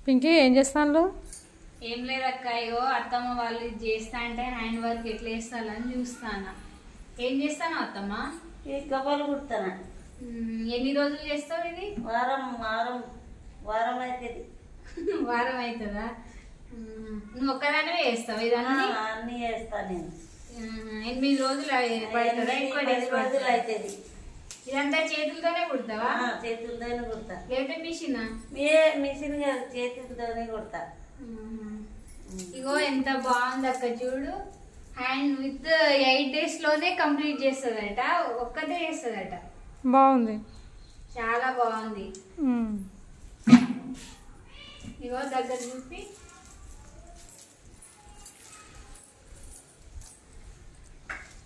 పింకీ ఏం చేస్తాను? ఏం లేదు అక్క, ఇగో అత్తమ్మ వాళ్ళు ఇది చేస్తా అంటే హ్యాండ్ వర్క్ ఎట్లా వేస్తానని చూస్తాను. ఏం చేస్తాను అత్తమ్మ? ఈ గవ్వలు కుడతాను. ఎన్ని రోజులు చేస్తావు ఇది? వారం వారం వారం అవుతుంది. వారం అవుతుందా? నువ్వు ఒక్కదానివే వేస్తావు ఇదన్నీ? అన్నీ వేస్తాను నేను. 8 రోజులు పడుతుందా? ఎక్కువ 10 రోజులు అవుతుంది. ఇదంతా చేతులతోనే కుడతావా? చేతులతోనే కుడతా. లేకపోతే మిషన్? మిషన్ కాదు, చేతులతోనే కుడతా. ఇగో ఎంత బాగుంది అక్క, చూడు. హ్యాండ్ విత్ 8 days లోనే కంప్లీట్ చేస్తుందట, ఒక్కటే చేస్తుందట. బాగుంది, చాలా బాగుంది. ఇగో దగ్గర చూపి.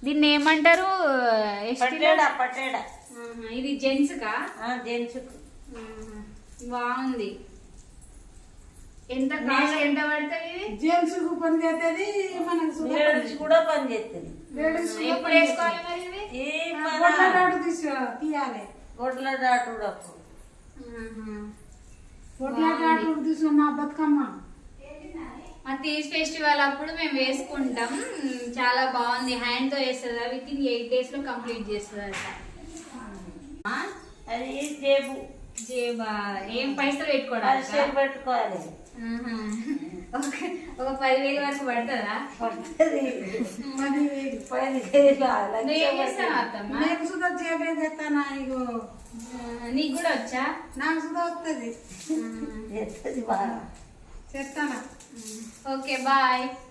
దీన్ని ఏమంటారు? పట్టేడా. ఇది జెంట్స్ కా? జెంట్స్. బాగుంది. ఎంత కాస్ట్ ఎంత పడుతుంది ఇది? జెంట్స్ పని చేస్తుంది, మనకు కూడా పని చేస్తుంది. ఎప్పుడు వేసుకోవాలి మరి ఇది? తీయాలి. గొడ్ల దాటుడు తీసుకో మా బతుకమ్మ. మా తీజ్ ఫెస్టివల్ అప్పుడు మేము వేసుకుంటాం. చాలా బాగుంది. హ్యాండ్ తో వేస్తుంది, విత్ ఇన్ 8 days లో కంప్లీట్ చేస్తుంది అట. అది జేబు. జేబా? ఏం పైసలు పెట్టుకోవడానికి పెట్టుకోవాలి. ఒక 10,000 వరకు పడుతుందా? పడుతుంది. నువ్వేం చేస్తావు అత్తమ్మ? నేను సుధా జేబే తెస్తానా? ఇగో నీకు కూడా వచ్చా? నాకు సుధా వస్తుంది, చేస్తుంది బాగా. చేస్తానా? Okay, bye.